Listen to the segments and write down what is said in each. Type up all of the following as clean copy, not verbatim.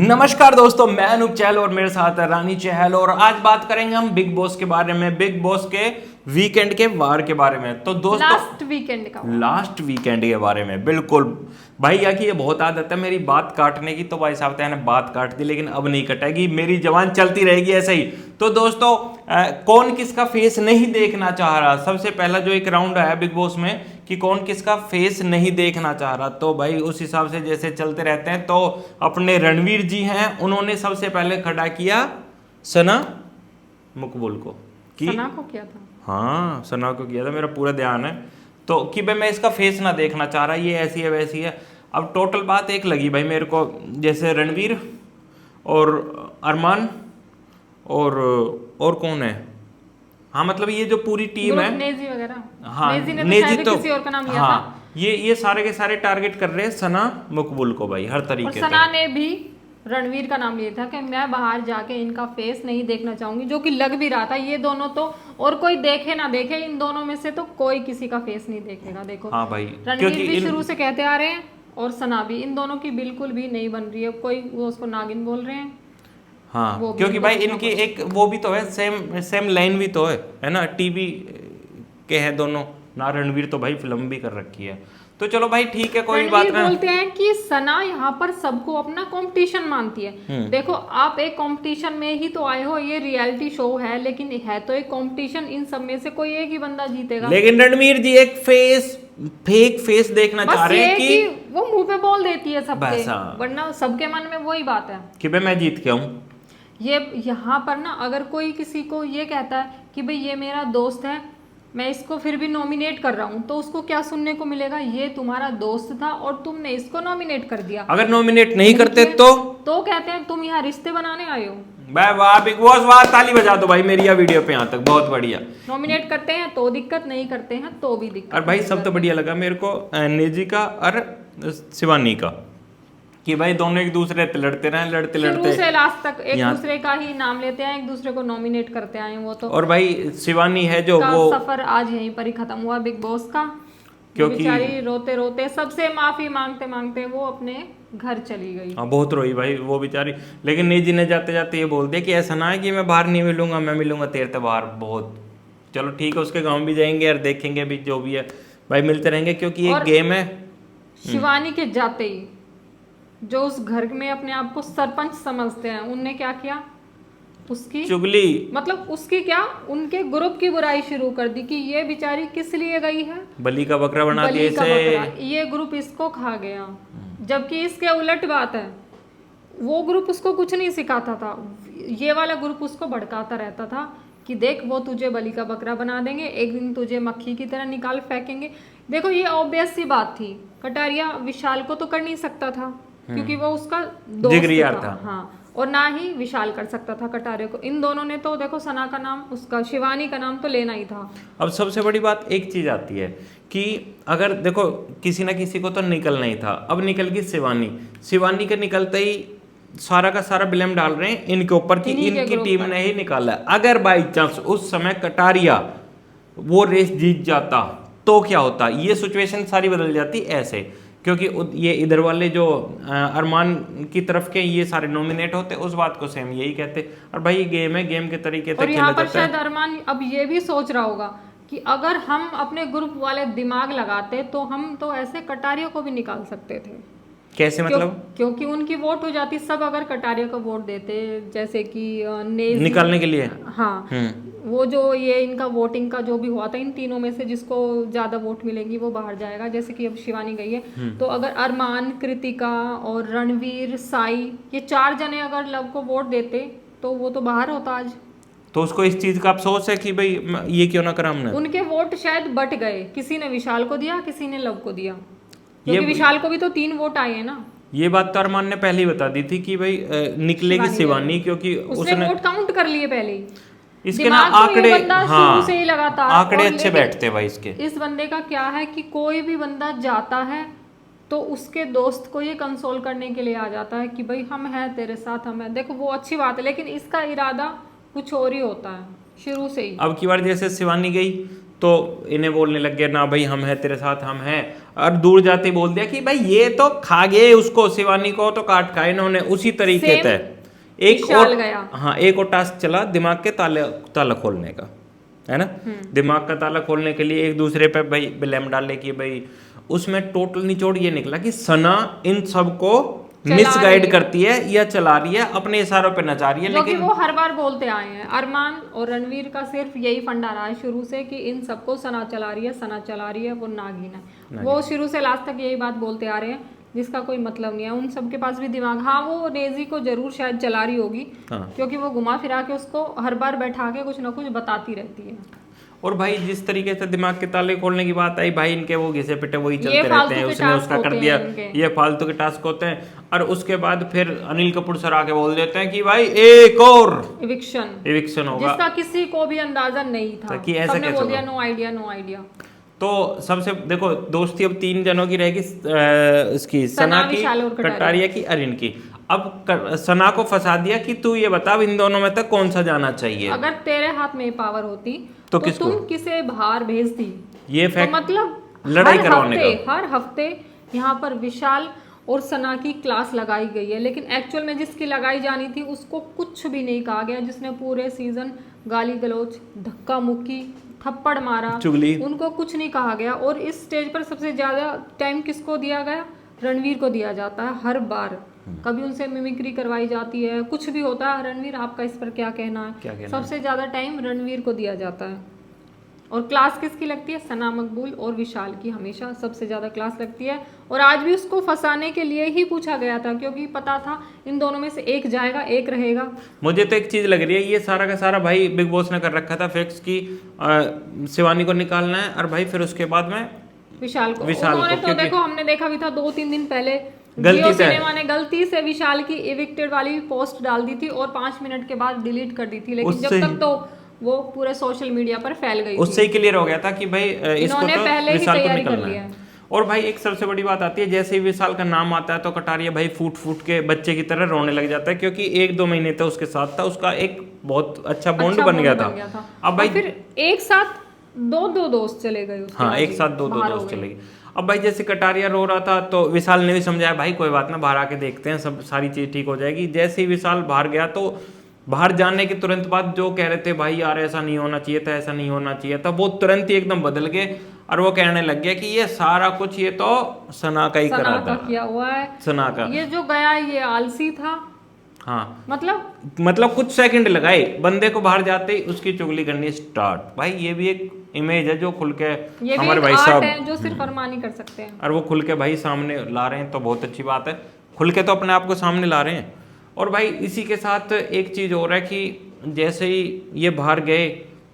नमस्कार दोस्तों, मैं अनूप चहल और मेरे साथ है रानी चहल। और आज बात करेंगे हम बिग बॉस के बारे में, बिग बॉस के वीकेंड के वार के बारे में। तो दोस्तों लास्ट वीकेंड के बारे में बिल्कुल भाई। या कि ये बहुत आदत है मेरी बात काटने की, तो भाई साहब ने बात काट दी, लेकिन अब नहीं कटेगी, मेरी जवान चलती रहेगी ऐसे ही। तो दोस्तों कौन किसका फेस नहीं देखना चाह रहा, सबसे पहला जो एक राउंड आया बिग बॉस में कि कौन किसका फेस नहीं देखना चाह रहा, तो भाई उस हिसाब से जैसे चलते रहते हैं। तो अपने रणवीर जी हैं, उन्होंने सबसे पहले खड़ा किया सना मकबूल को। सना को किया था? हाँ, सना को किया था, मेरा पूरा ध्यान है। तो कि भाई मैं इसका फेस ना देखना चाह रहा, ये ऐसी है वैसी है। अब टोटल बात एक लगी भाई मेरे को, जैसे रणवीर और अरमान और कौन है, हाँ मतलब ये जो पूरी टीम है, नेजी वगैरह। हाँ नेजी तो किसी और का नाम लिया हाँ था। ये सारे के सारे टारगेट कर रहे हैं सना मकबूल को भाई, हर और तरीके से। सना ने भी रणवीर का नाम लिया था कि मैं बाहर जाके इनका फेस नहीं देखना चाहूंगी, जो कि लग भी रहा था। ये दोनों तो, और कोई देखे ना देखे, इन दोनों में से तो कोई किसी का फेस नहीं देखेगा। देखो हाँ भाई, रणवीर भी शुरू से कहते आ रहे हैं और सना भी, इन दोनों की बिल्कुल भी नहीं बन रही है। कोई वो उसको नागिन बोल रहे हैं। हाँ क्योंकि भाई इनकी एक वो भी तो है, सेम लाइन भी तो है ना, टीवी के हैं दोनों ना। रणवीर तो भाई फिल्म भी कर रखी है। तो चलो भाई ठीक है, कोई बात नहीं। बोलते हैं कि सना यहाँ पर सबको अपना कंपटीशन मानती है। देखो आप एक कंपटीशन में ही तो आए हो, ये रियलिटी शो है, लेकिन है तो एक कंपटीशन। इन सब में से कोई एक ही बंदा जीतेगा। लेकिन रणवीर जी एक फेक फेस देखना चाह रहे हैं कि वो मुंह पे बोल देती है सबके, हाँ। वरना सबके मन में वही बात है कि भाई मैं जीत के आऊं। ये यहाँ पर ना, अगर कोई किसी को ये कहता है कि भाई ये मेरा दोस्त है, मैं इसको फिर भी नॉमिनेट कर रहा हूँ, तो उसको क्या सुनने को मिलेगा? ये तुम्हारा दोस्त था और तुमने इसको नॉमिनेट कर दिया। अगर नॉमिनेट नहीं करते तो कहते हैं तुम यहाँ रिश्ते बनाने आए हो। वाह वाह बिग बॉस, वाह, ताली बजा दो भाई मेरी यह वीडियो पे यहाँ तक, बहुत बढ़िया। नॉमिनेट करते हैं तो दिक्कत, नहीं करते हैं तो भी दिक्कत। और भाई सब तो बढ़िया लगा मेरे को नेजी का और शिवानी का, कि भाई दोनों एक दूसरे से लड़ते रहे, लड़ते शुरू से लास्ट तक एक दूसरे का ही नाम लेते हैं, एक दूसरे को नॉमिनेट करते आए वो तो। और भाई शिवानी है जो वो सफर आज यहीं पर ही खत्म हुआ बिग बॉस का, क्योंकि बेचारी रोते रोते सबसे माफी मांगते मांगते वो अपने घर चली गई। हाँ बहुत रोई भाई वो बेचारी। लेकिन नेजी ने जाते जाते ये बोल दिया कि ऐसा ना है कि मैं बाहर नहीं मिलूंगा, मैं मिलूंगा तेरे से बाहर। बहुत चलो ठीक है, उसके गाँव भी जाएंगे और देखेंगे भी जो भी है भाई, मिलते रहेंगे क्योंकि एक गेम है। शिवानी के जाते ही जो उस घर में अपने आप को सरपंच समझते हैं, उनने क्या किया? उसकी चुगली, मतलब उसकी क्या, उनके ग्रुप की बुराई शुरू कर दी कि ये बेचारी किस लिए गई है, बली का बकरा बना दिया इसे, ये ग्रुप इसको खा गया। जबकि इसके उलट बात है, वो ग्रुप उसको कुछ नहीं सिखाता था, ये वाला ग्रुप उसको भड़काता रहता था कि देख वो तुझे बलि का बकरा बना देंगे, एक दिन तुझे मक्खी की तरह निकाल फेंकेंगे। देखो ये ऑब्वियस सी बात थी, कटारिया विशाल को तो कर नहीं सकता था क्योंकि वो उसका दोस्त था। हाँ, और ना ही विशाल कर सकता था कटारिया को। इन दोनों ने तो देखो सना का नाम, उसका शिवानी का नाम तो लेना ही था। अब सबसे बड़ी बात एक चीज आती है कि अगर देखो किसी ना किसी को तो निकलना ही था, अब निकल गई शिवानी के निकलते ही सारा का सारा ब्लेम डाल रहे हैं इनके ऊपर कि इनकी टीम ने ही निकाला। अगर बाई चांस उस समय कटारिया वो रेस जीत जाता तो क्या होता, ये सिचुएशन सारी बदल जाती ऐसे। क्योंकि ये इधर वाले जो अरमान की तरफ के ये सारे नॉमिनेट होते, उस बात को सेम यही कहते। और भाई गेम है, गेम के तरीके से खेला जाता है। शायद अरमान अब ये भी सोच रहा होगा कि अगर हम अपने ग्रुप वाले दिमाग लगाते तो हम तो ऐसे कटारिया को भी निकाल सकते थे। कैसे मतलब? क्योंकि उनकी वोट हो जाती, सब अगर कटारिया को वोट देते, जैसे कि निकालने के लिए। हाँ, वो जो ये इनका वोटिंग का जो भी हुआ था, इन तीनों में से जिसको ज्यादा वोट मिलेंगी वो बाहर जाएगा। जैसे कि अब शिवानी गई है, तो अगर अरमान, कृतिका और रणवीर, साई, ये 4 जने अगर लव को वोट देते तो वो तो बाहर होता आज। तो उसको इस चीज का अफसोस है कि भाई ये क्यों ना करा हमने। उनके वोट शायद बट गए, किसी ने विशाल को दिया, किसी ने लव को दिया, क्योंकि विशाल को भी तो 3 वोट आए हैं ना। ये बात तो अरमान ने पहले ही बता दी थी कि भाई निकलेगी शिवानी, क्योंकि उसने वोट काउंट कर लिए पहले ही। इसके ना आंकड़े, हाँ, से ही लगातार आंकड़े अच्छे बैठते भाई इसके। इस बंदे का क्या है कि कोई भी बंदा जाता है तो उसके दोस्त को ये कंसोल करने के लिए आ जाता है कि भाई हम हैं तेरे साथ, हम हैं। देखो वो अच्छी बात है, लेकिन इसका इरादा कुछ और ही होता है शुरू से ही। अब की बार जैसे शिवानी गई तो इन्हें बोलने लग गया ना भाई हम हैं तेरे साथ हम हैं, और दूर जाते ही बोल दिया कि भाई ये तो खा गए उसको, शिवानी को तो काट खाए इन्होंने। उसी तरीके Same से एक विशाल और गया। हाँ एक और टास्क चला दिमाग के ताला खोलने का, है ना। दिमाग का ताला खोलने के लिए एक दूसरे पे भाई ब्लेम डाले कि भाई, उसमें टोटल निचोड़ ये निकला कि सना इन सबको मिसगाइड करती है या चला रही है, अपने इशारों पे नचा रही है। जो कि लेकिन वो हर बार बोलते आए हैं। अरमान और रणवीर का सिर्फ यही फंडा रहा है शुरू से कि इन सबको सना चला रही है, सना चला रही है, वो नागिन है। वो शुरू से लास्ट तक यही बात बोलते आ रहे हैं, जिसका कोई मतलब नहीं है। उन सबके पास भी दिमाग, हाँ वो नेजी को जरूर शायद चला रही होगी, क्योंकि वो घुमा फिरा के उसको हर बार बैठा के कुछ ना कुछ बताती रहती है। और भाई जिस तरीके से दिमाग के ताले खोलने की बात आई, भाई इनके वो घिसे पिटे वही चलते रहते फालतू हैं, के उसने टास्क उसका कर होते दिया, हैं इनके। ये फालतू के टास्क होते हैं। और उसके बाद फिर अनिल कपूर सर आके बोल देते हैं कि भाई एक और इविक्शन होगा, जिसका किसी को भी अंदाजा नहीं था कि ऐसा सबने कैसे बोल दिया, होगा? No idea no idea. तो सबसे देखो दोस्ती अब 3 जनों की रहेगी, इसकी सना की, विशाल और कटारिया की, अरिन की। अब सना को फंसा दिया कि तू ये बता इन दोनों में तक कौन सा जाना चाहिए। अगर तेरे हाथ में पावर होती तो तो किसको? तुम किसे बाहर भेजती? ये तो फैक्ट मतलब लड़ाई करवाने का। हर हफ्ते यहाँ पर विशाल और सना की क्लास लगाई गई है, लेकिन एक्चुअल में जिसकी लगाई जानी थी उसको कुछ भी नहीं कहा गया, जिसने पूरे सीजन गाली गलौज, धक्का मुक्की, थप्पड़ मारा, चुगली, उनको कुछ नहीं कहा गया। और इस स्टेज पर सबसे ज्यादा टाइम किसको दिया गया? रणवीर को दिया जाता है हर बार। कभी उनसे मिमिक्री करवाई जाती है, कुछ भी होता है। रणवीर आपका इस पर क्या कहना है? क्या कहना सबसे ज्यादा टाइम रणवीर को दिया जाता है। और क्लास किसकी लगती है? सना मकबूल और विशाल की हमेशा सबसे ज्यादा क्लास लगती है। और आज भी उसको फंसाने के लिए ही पूछा गया था, क्योंकि पता था इन दोनों में से एक जाएगा एक रहेगा। मुझे तो एक चीज लग रही है, ये सारा का सारा भाई बिग बॉस ने कर रखा था फिक्स की शिवानी को निकालना है, और भाई फिर उसके बाद में विशाल को क्योंकि तो देखो हमने देखा भी था 2-3 दिन पहले गलती जियो से सिनेमा ने गलती से विशाल की इविक्टेड वाली पोस्ट डाल दी थी और 5 मिनट के बाद डिलीट कर दी थी, लेकिन जब तक तो वो पूरे सोशल मीडिया पर फैल गई उससे ही क्लियर हो गया था कि भाई इसको तो पहले ही विशाल को तैयारी कर निकलना लिया है। है। और भाई एक सबसे बड़ी बात आती है, जैसे ही विशाल का नाम आता है तो कटारिया भाई फूट फूट के बच्चे की तरह रोने लग जाता है, क्योंकि 1-2 महीने तक उसके साथ था, उसका एक बहुत अच्छा बॉन्ड बन गया था। अब भाई फिर एक साथ दो दोस्त चले गए, हाँ एक साथ दो दोस्त चले गए। अब भाई जैसे कटारिया रो रहा था तो विशाल ने भी समझाया भाई कोई बात ना, बाहर आके देखते हैं, सब सारी चीज ठीक हो जाएगी। जैसे ही विशाल बाहर गया तो बाहर जाने के तुरंत बाद जो कह रहे थे भाई यार ऐसा नहीं होना चाहिए था, ऐसा नहीं होना चाहिए था, वो तुरंत ही एकदम बदल गए और वो कहने लग गया कि ये सारा कुछ ये तो सना का ही करा था, किया हुआ है सना का। ये जो गया ये आलसी था। हाँ मतलब कुछ सेकंड लगाए बंदे को बाहर जाते ही उसकी चुगली करनी स्टार्ट। भाई ये भी एक इमेज है जो खुल के हमारे भाई साहब है जो सिर्फ अरमान ही कर सकते हैं, और वो खुल के भाई सामने ला रहे हैं, तो बहुत अच्छी बात है, खुल के तो अपने आप को सामने ला रहे हैं। और भाई इसी के साथ एक चीज़ हो रहा है कि जैसे ही ये बाहर गए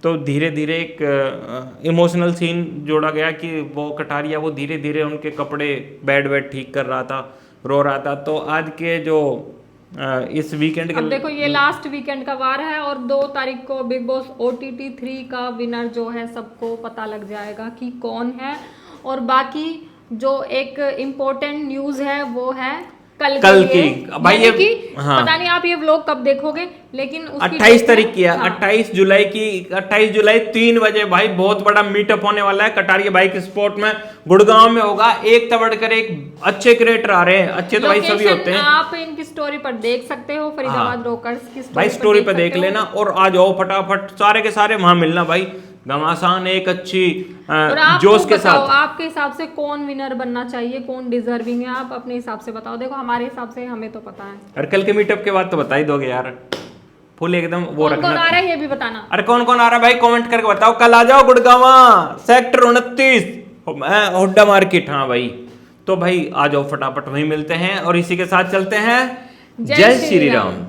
तो धीरे धीरे एक इमोशनल सीन जोड़ा गया कि वो कटारिया वो धीरे धीरे उनके कपड़े बेड ठीक कर रहा था, रो रहा था। तो आज के जो इस वीकेंड के, अब देखो ये लास्ट वीकेंड का वार है और 2 तारीख को बिग बॉस OTT 3 का विनर जो है सबको पता लग जाएगा कि कौन है। और बाकी जो एक इम्पोर्टेंट न्यूज़ है वो है कल की भाई ये हाँ। पता नहीं आप ये व्लॉग कब देखोगे, लेकिन 28 तारीख की है, 28 जुलाई 3 बजे भाई बहुत बड़ा मीटअप होने वाला है कटारिया बाइक स्पोर्ट में, गुड़गांव में होगा। एक तो बढ़कर एक अच्छे क्रिएटर आ रहे हैं, अच्छे तो भाई सभी होते हैं, आप इनकी स्टोरी पर देख सकते हो, फरीदाबाद रॉकर्स की भाई स्टोरी पर देख लेना और आ जाओ फटाफट सारे के सारे वहां मिलना भाई घमासान एक अच्छी जोश के साथ। आपके हिसाब से कौन विनर बनना चाहिए, कौन डिजर्विंग है, आप अपने हिसाब से बताओ। देखो हमारे हिसाब से हमें तो पता है, और कल के मीटअप के बाद तो बता ही दोगे यार, फुल एकदम वो रखना। कौन आ रहा है ये भी बताना। अरे कौन कौन आ रहा है भाई कमेंट करके बताओ। कल आ जाओ गुड़गांव सेक्टर 29 हुड्डा मार्केट। हाँ भाई तो भाई आ जाओ फटाफट, वहीं मिलते हैं और इसी के साथ चलते हैं। जय श्री राम।